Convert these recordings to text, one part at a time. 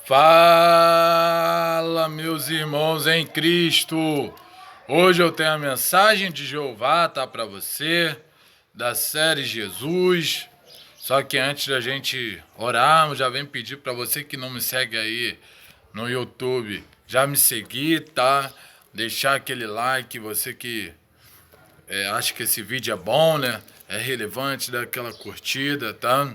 Fala, meus irmãos em Cristo! Hoje eu tenho a mensagem de Jeová, tá, para você, da série Jesus. Só que antes da gente orarmos, já vem pedir para você que não me segue aí no YouTube, já me seguir, tá? Deixar aquele like, você que acha que esse vídeo é bom, né? É relevante, dá aquela curtida, tá?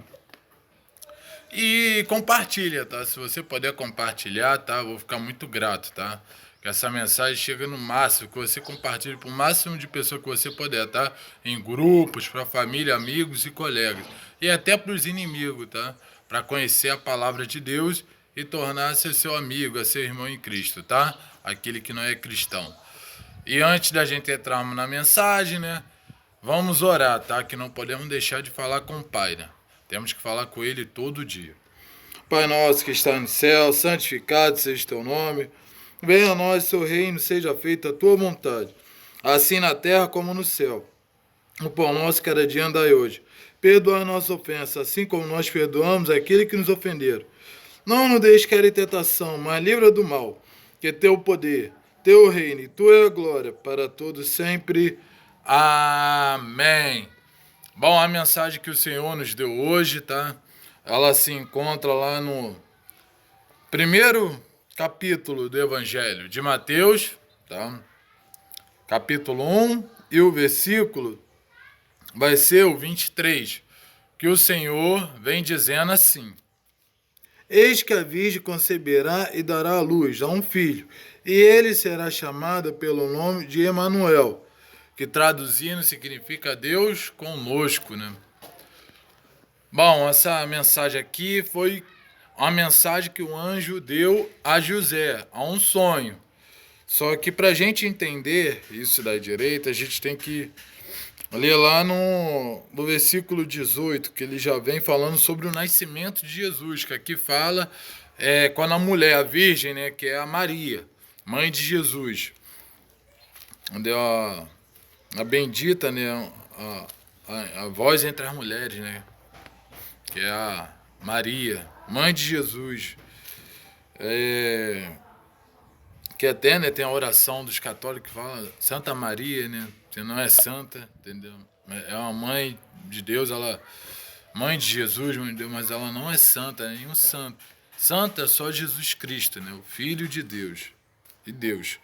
E compartilha, tá? Se você puder compartilhar, tá? Eu vou ficar muito grato, tá? Que essa mensagem chega no máximo, que você compartilhe para o máximo de pessoas que você puder, tá? Em grupos, para família, amigos e colegas. E até para os inimigos, tá? Para conhecer a palavra de Deus e tornar-se seu amigo, seu irmão em Cristo, tá? Aquele que não é cristão. E antes da gente entrarmos na mensagem, né? Vamos orar, tá? Que não podemos deixar de falar com o Pai, né? Temos que falar com Ele todo dia. Pai nosso que está no céu, santificado seja o teu nome. Venha a nós, seu reino, seja feita a tua vontade, assim na terra como no céu. O pão nosso cada dia andai hoje. Perdoa a nossa ofensa, assim como nós perdoamos aquele que nos ofenderam. Não nos deixe cair em tentação, mas livra do mal, que teu poder, teu reino e tua glória para todos sempre. Amém. Bom, a mensagem que o Senhor nos deu hoje, tá? Ela se encontra lá no primeiro capítulo do Evangelho de Mateus, tá? Capítulo 1, e o versículo vai ser o 23, que o Senhor vem dizendo assim: Eis que a virgem conceberá e dará à luz a um filho, e ele será chamado pelo nome de Emanuel, que traduzindo significa Deus conosco, né? Bom, essa mensagem aqui foi uma mensagem que o anjo deu a José, a um sonho. Só que para a gente entender isso da direita, a gente tem que ler lá no versículo 18, que ele já vem falando sobre o nascimento de Jesus, que aqui fala quando a mulher, a virgem, né, que é a Maria, mãe de Jesus, onde a bendita, né, a voz entre as mulheres, né, que é a Maria, mãe de Jesus, que até, né, tem a oração dos católicos que fala Santa Maria, né, que não é santa, entendeu? É uma mãe de Deus, ela mãe de Jesus, mãe de Deus, mas ela não é santa, nenhum santo. Santa é só Jesus Cristo, né, o Filho de Deus, e Deus.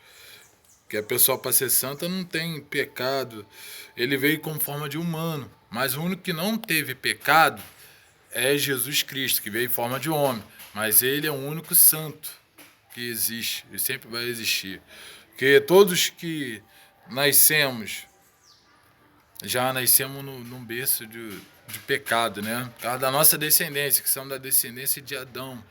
Que a pessoa para ser santa não tem pecado, ele veio com forma de humano, mas o único que não teve pecado é Jesus Cristo, que veio em forma de homem, mas ele é o único santo que existe e sempre vai existir. Porque todos que nascemos, já nascemos num berço de pecado, né? Por causa da nossa descendência, que são da descendência de Adão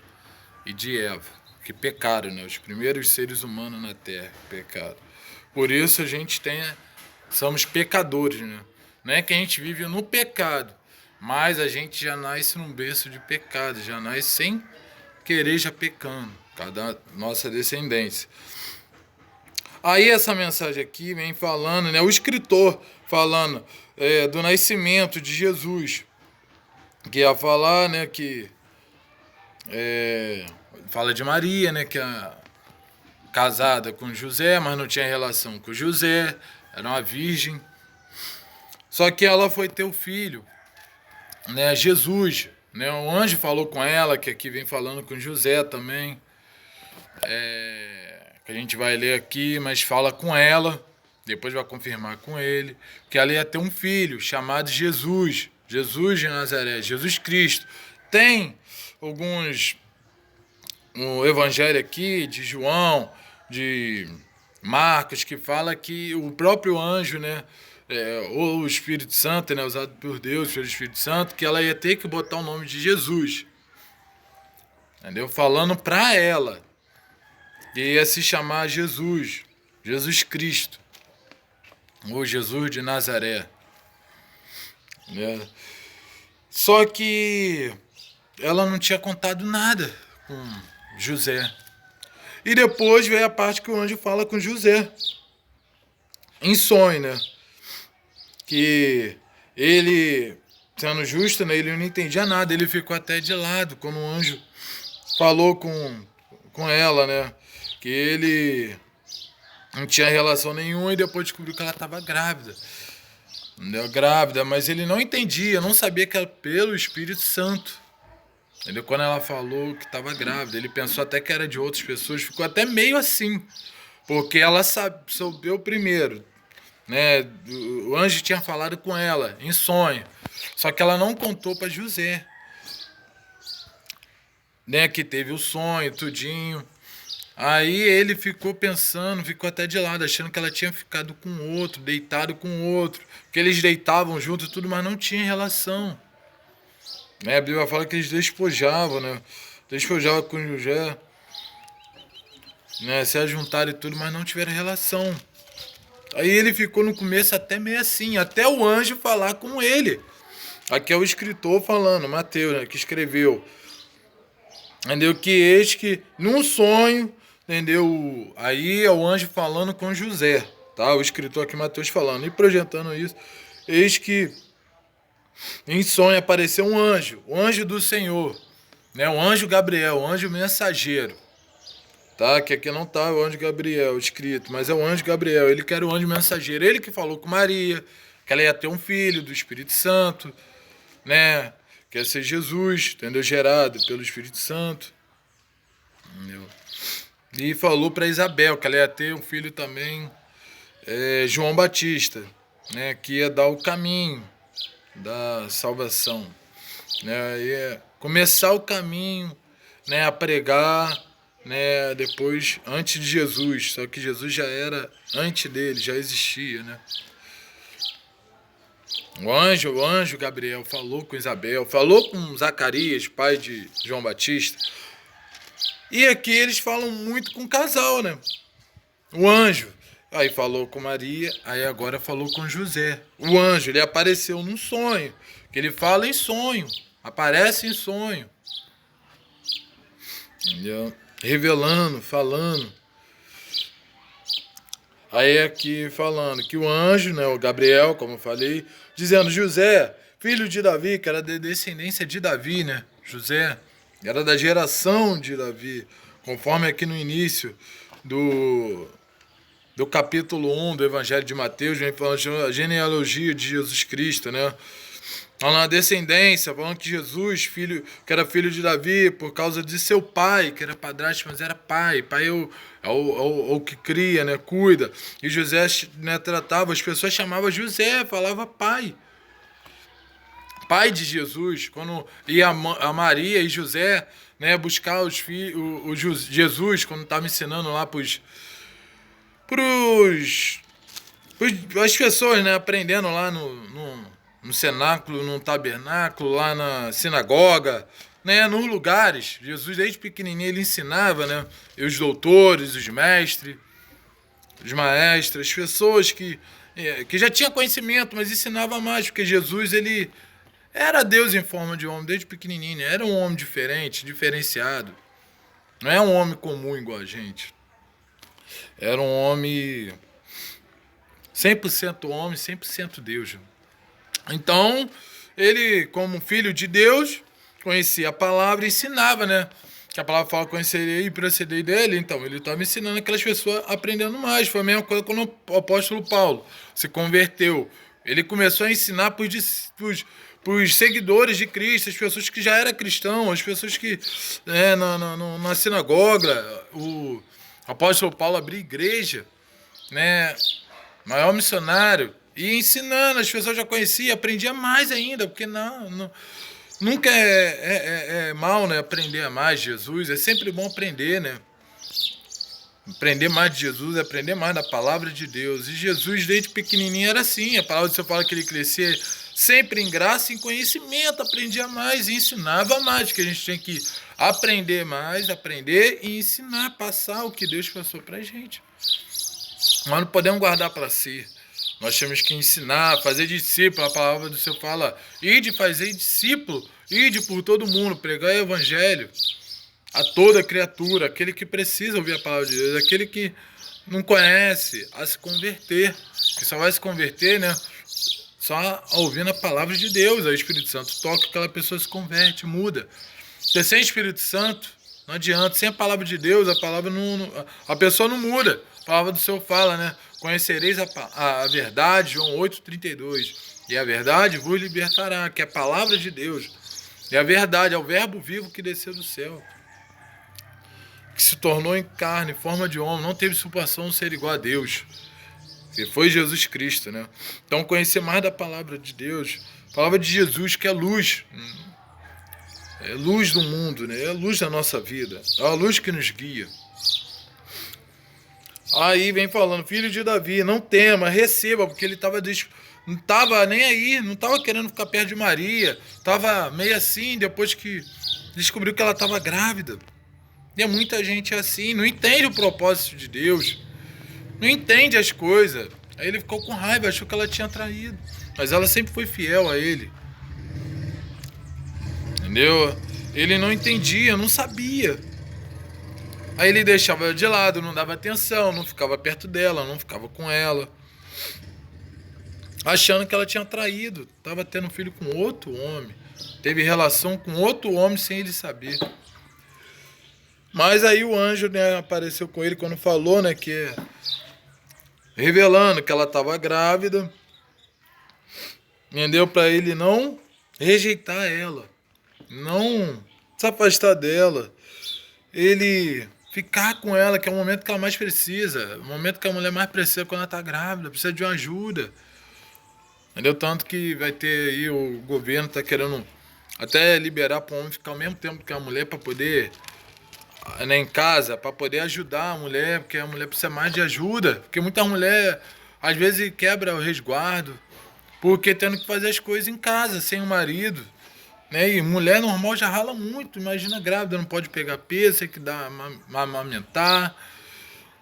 e de Eva, que pecaram, né? Os primeiros seres humanos na Terra pecaram. Por isso a gente somos pecadores, né? Não é que a gente vive no pecado, mas a gente já nasce num berço de pecado, já nasce sem querer, já pecando, por causa da nossa descendência. Aí essa mensagem aqui vem falando, né, o escritor falando do nascimento de Jesus, que ia falar, né, que fala de Maria, né, que é casada com José, mas não tinha relação com José, era uma virgem. Só que ela foi ter o filho, né, Jesus, né, o anjo falou com ela, que aqui vem falando com José também, que a gente vai ler aqui, mas fala com ela, depois vai confirmar com ele, que ela ia ter um filho chamado Jesus, Jesus de Nazaré, Jesus Cristo. Tem no evangelho aqui de João, de Marcos, que fala que o próprio anjo, né, ou o Espírito Santo, né, usado por Deus, pelo Espírito Santo, que ela ia ter que botar o nome de Jesus, entendeu? Falando para ela que ia se chamar Jesus, Jesus Cristo, ou Jesus de Nazaré, né? Só que ela não tinha contado nada com José. E depois veio a parte que o anjo fala com José, em sonho, né? Que ele, sendo justo, né, ele não entendia nada, ele ficou até de lado quando o anjo falou com ela, né? Que ele não tinha relação nenhuma e depois descobriu que ela estava grávida. Entendeu? Grávida, mas ele não entendia, não sabia que era pelo Espírito Santo. Entendeu? Quando ela falou que estava grávida, ele pensou até que era de outras pessoas, ficou até meio assim, porque ela soubeu primeiro, né? O anjo tinha falado com ela em sonho, só que ela não contou para José, né? Que teve o sonho, tudinho. Aí ele ficou pensando, ficou até de lado, achando que ela tinha ficado com outro, deitado com outro, que eles deitavam junto e tudo, mas não tinha relação. Né? A Bíblia fala que eles despojavam, né? Despojavam com José, né? Se ajuntaram e tudo, mas não tiveram relação. Aí ele ficou no começo até meio assim, até o anjo falar com ele. Aqui é o escritor falando, Mateus, né, que escreveu. Entendeu? Que eis que num sonho, entendeu? Aí é o anjo falando com José, tá? O escritor aqui, Mateus, falando e projetando isso. Eis que em sonho apareceu um anjo, o anjo do Senhor, né? O anjo Gabriel, o anjo mensageiro. Tá? Que aqui não tá o anjo Gabriel escrito, mas é o anjo Gabriel. Ele que era o anjo mensageiro. Ele que falou com Maria, que ela ia ter um filho do Espírito Santo, né? Que ia ser Jesus, entendeu? Gerado pelo Espírito Santo. Entendeu? E falou para Isabel que ela ia ter um filho também, João Batista, né? Que ia dar o caminho da salvação, né? Ia começar o caminho, né? A pregar, né, depois, antes de Jesus, só que Jesus já era antes dele, já existia, né? O anjo Gabriel falou com Isabel, falou com Zacarias, pai de João Batista. E aqui eles falam muito com o casal, né? O anjo, aí falou com Maria, aí agora falou com José. O anjo, ele apareceu num sonho, que ele fala em sonho, aparece em sonho. Entendeu? Revelando, falando. Aí aqui falando que o anjo, né, o Gabriel, como eu falei, dizendo José, filho de Davi, que era de descendência de Davi, né? José era da geração de Davi, conforme aqui no início do capítulo 1 do Evangelho de Mateus, vem falando a genealogia de Jesus Cristo, né? Falando a descendência, falando que Jesus, filho, que era filho de Davi, por causa de seu pai, que era padrasto, mas era pai. Pai é o que cria, né? Cuida. E José, né, tratava, as pessoas chamavam José, falava pai. Pai de Jesus. Quando ia a Maria e José, né, buscar os filhos, Jesus, quando estava ensinando lá as pessoas, né, aprendendo lá no cenáculo, no tabernáculo, lá na sinagoga, né, nos lugares. Jesus, desde pequenininho, ele ensinava, né, e os doutores, os mestres, os maestros, as pessoas que já tinham conhecimento, mas ensinava mais, porque Jesus, ele era Deus em forma de homem, desde pequenininho, né, era um homem diferente, diferenciado. Não é um homem comum igual a gente. Era um homem 100% homem, 100% Deus. Então, ele, como filho de Deus, conhecia a palavra e ensinava, né? Que a palavra fala conhecerei e proceder dele. Então, ele estava ensinando aquelas pessoas aprendendo mais. Foi a mesma coisa quando o apóstolo Paulo se converteu. Ele começou a ensinar para os seguidores de Cristo, as pessoas que já eram cristãos, as pessoas que, na sinagoga, o apóstolo Paulo abriu igreja, né? Maior missionário. E ensinando, as pessoas já conheciam, aprendia mais ainda, porque nunca é mal, né, aprender a mais de Jesus, é sempre bom aprender, né? Aprender mais de Jesus, aprender mais da palavra de Deus. E Jesus, desde pequenininho, era assim. A palavra do Senhor fala que ele crescia sempre em graça e em conhecimento, aprendia mais e ensinava mais, que a gente tem que aprender mais, aprender e ensinar, passar o que Deus passou pra gente. Nós não podemos guardar para si. Nós temos que ensinar, fazer discípulo. A palavra do Senhor fala, ide fazer discípulo, ide por todo mundo, pregar o evangelho a toda criatura, aquele que precisa ouvir a palavra de Deus, aquele que não conhece, a se converter, que só vai se converter, né, só ouvindo a palavra de Deus. Aí o Espírito Santo toca, aquela pessoa se converte, muda. Porque sem Espírito Santo, Não adianta. Sem a palavra de Deus, a palavra a pessoa não muda. A palavra do Senhor fala, né? Conhecereis a verdade, João 8,32. E a verdade vos libertará, que é a palavra de Deus. E a verdade é o verbo vivo que desceu do céu, que se tornou em carne, forma de homem, não teve suporção ser igual a Deus, que foi Jesus Cristo, né? Então conhecer mais da palavra de Deus, a palavra de Jesus, que é luz, é luz do mundo, né? É a luz da nossa vida, é a luz que nos guia. Aí vem falando, filho de Davi, não tema, receba, porque ele não estava nem aí, não estava querendo ficar perto de Maria, estava meio assim, depois que descobriu que ela estava grávida. E é muita gente assim, não entende o propósito de Deus, não entende as coisas. Aí ele ficou com raiva, achou que ela tinha traído, mas ela sempre foi fiel a ele. Entendeu? Ele não entendia, não sabia. Aí ele deixava ela de lado, não dava atenção, não ficava perto dela, não ficava com ela, achando que ela tinha traído, estava tendo um filho com outro homem, teve relação com outro homem sem ele saber. Mas aí o anjo, né, apareceu com ele quando falou, né, que revelando que ela estava grávida, entendeu? Para ele não rejeitar ela, não se afastar dela, ele ficar com ela, que é o momento que ela mais precisa, o momento que a mulher mais precisa quando ela está grávida, precisa de uma ajuda. Entendeu? Tanto que vai ter aí, o governo está querendo até liberar para o homem ficar ao mesmo tempo que a mulher para poder, né, em casa, para poder ajudar a mulher, porque a mulher precisa mais de ajuda, porque muita mulher às vezes quebra o resguardo, porque tendo que fazer as coisas em casa, sem o marido, né? E mulher normal já rala muito, imagina grávida, não pode pegar peso, tem que dar amamentar,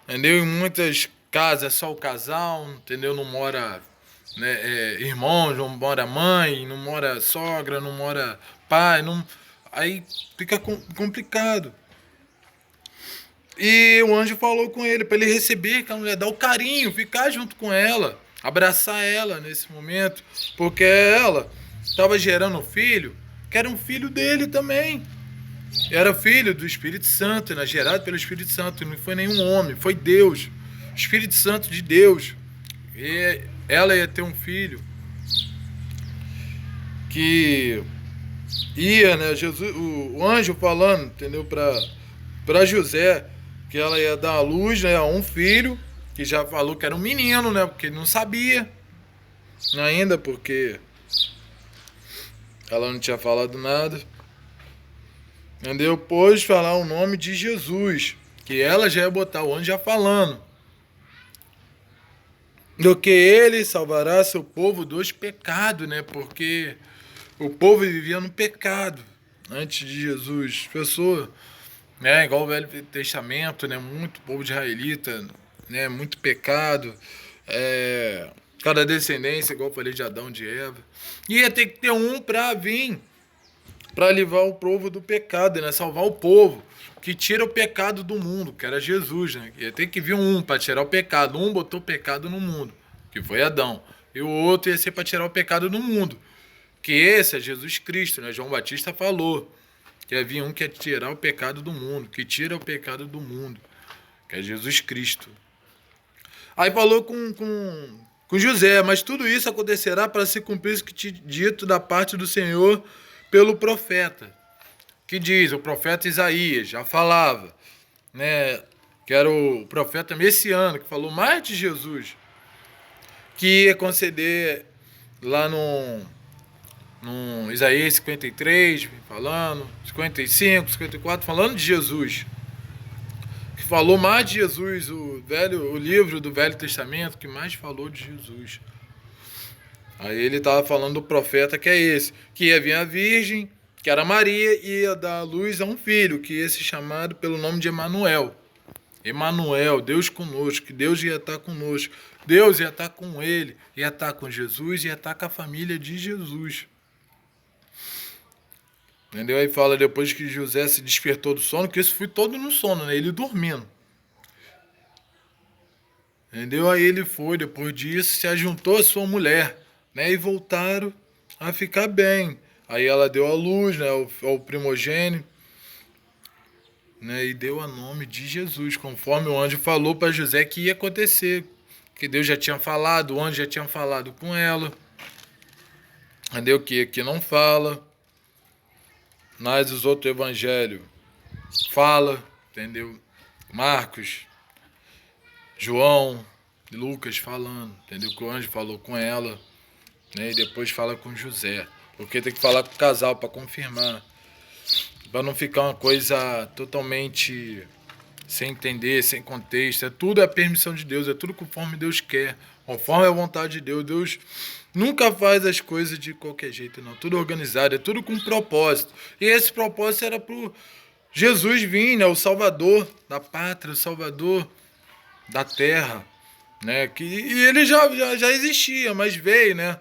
entendeu? Em muitas casas é só o casal, entendeu? Não mora, né, irmãos, não mora mãe, não mora sogra, não mora pai, não, aí fica complicado. E o anjo falou com ele para ele receber aquela mulher, dar o carinho, ficar junto com ela, abraçar ela nesse momento, porque ela estava gerando um filho, que era um filho dele também. Era filho do Espírito Santo, né? Gerado pelo Espírito Santo, não foi nenhum homem, foi Deus, Espírito Santo de Deus. E ela ia ter um filho que ia, né? Jesus, o anjo falando, entendeu? Para José, que ela ia dar à luz, né, a um filho, que já falou que era um menino, né? Porque ele não sabia ainda, porque ela não tinha falado nada. Entendeu? Pôs falar o nome de Jesus, que ela já ia botar, o anjo já falando, do que ele salvará seu povo dos pecados, né? Porque o povo vivia no pecado antes de Jesus. Pessoa, né, igual o Velho Testamento, né? Muito povo de israelita, né? Muito pecado. Cada descendência, igual eu falei, de Adão, de Eva. E ia ter que ter um para vir, para livrar o povo do pecado, né? Salvar o povo que tira o pecado do mundo, que era Jesus, né? Ia ter que vir um para tirar o pecado. Um botou o pecado no mundo, que foi Adão. E o outro ia ser para tirar o pecado do mundo, que esse é Jesus Cristo, né? João Batista falou que havia um que ia tirar o pecado do mundo, que tira o pecado do mundo, que é Jesus Cristo. Aí falou com José, mas tudo isso acontecerá para se cumprir o que te dito da parte do Senhor pelo profeta, que diz, o profeta Isaías já falava, né, que era o profeta messiânico, que falou mais de Jesus, que ia conceder lá no Isaías 53, falando, 55, 54, falando de Jesus, que falou mais de Jesus, o livro do Velho Testamento que mais falou de Jesus. Aí ele estava falando do profeta que é esse, que ia vir a virgem, que era Maria, e ia dar à luz a um filho, que ia ser chamado pelo nome de Emanuel. Emanuel, Deus conosco, que Deus ia estar conosco. Deus ia estar com ele, ia estar com Jesus, ia estar com a família de Jesus. Entendeu? Aí fala depois que José se despertou do sono, que isso foi todo no sono, né? Ele dormindo. Entendeu? Aí ele foi, depois disso, se ajuntou a sua mulher, né? E voltaram a ficar bem. Aí ela deu à luz, né? Ao primogênito, né, e deu o nome de Jesus, conforme o anjo falou para José que ia acontecer, que Deus já tinha falado, o anjo já tinha falado com ela, entendeu? Que aqui não fala, mas os outros evangelhos fala, entendeu? Marcos, João, Lucas falando, entendeu? Que o anjo falou com ela, né? E depois fala com José, porque tem que falar com o casal para confirmar, para não ficar uma coisa totalmente sem entender, sem contexto. Tudo é a permissão de Deus, é tudo conforme Deus quer, conforme a vontade de Deus. Deus nunca faz as coisas de qualquer jeito, não. Tudo organizado, é tudo com propósito. E esse propósito era pro Jesus vir, né? O Salvador da pátria, o Salvador da terra, né? E ele já existia, mas veio, né?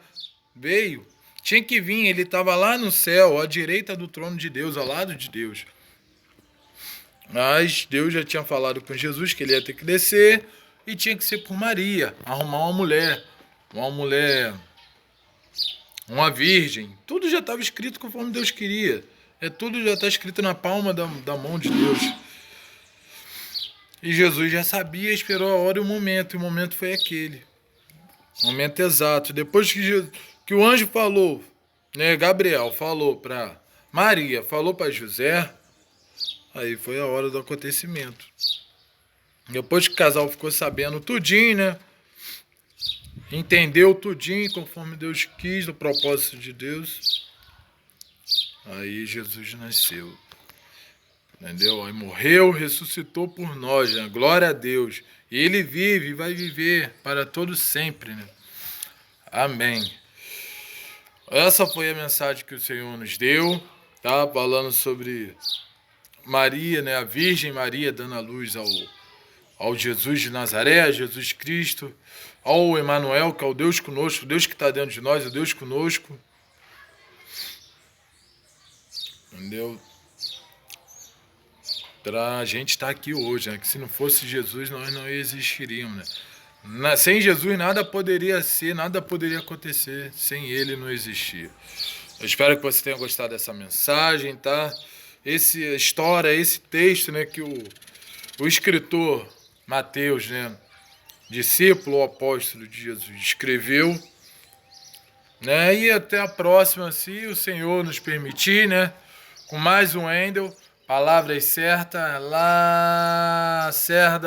Veio. Tinha que vir, ele estava lá no céu, à direita do trono de Deus, ao lado de Deus. Mas Deus já tinha falado com Jesus que ele ia ter que descer e tinha que ser por Maria, arrumar uma mulher, uma virgem. Tudo já estava escrito conforme Deus queria. Tudo já está escrito na palma da mão de Deus. E Jesus já sabia, esperou a hora e o momento foi aquele. O momento exato. Depois que o anjo falou, né, Gabriel falou para Maria, falou para José, aí foi a hora do acontecimento. Depois que o casal ficou sabendo tudinho, né? Entendeu tudinho conforme Deus quis, do propósito de Deus. Aí Jesus nasceu. Entendeu? Aí morreu, ressuscitou por nós, né? Glória a Deus. E ele vive e vai viver para todo sempre, né? Amém. Essa foi a mensagem que o Senhor nos deu, tá? Falando sobre Maria, né? A Virgem Maria dando a luz ao Jesus de Nazaré, a Jesus Cristo, ao Emanuel, que é o Deus conosco, o Deus que está dentro de nós, o Deus conosco. Entendeu? Para a gente estar aqui hoje, né? Que se não fosse Jesus, nós não existiríamos, né? Sem Jesus nada poderia ser, nada poderia acontecer, sem ele não existir. Eu espero que você tenha gostado dessa mensagem, tá? Essa história, esse texto, né, que o escritor Mateus, né, discípulo ou apóstolo de Jesus, escreveu, né? E até a próxima, se o Senhor nos permitir, né? Com mais um Wendel, palavras certas, Lacerda.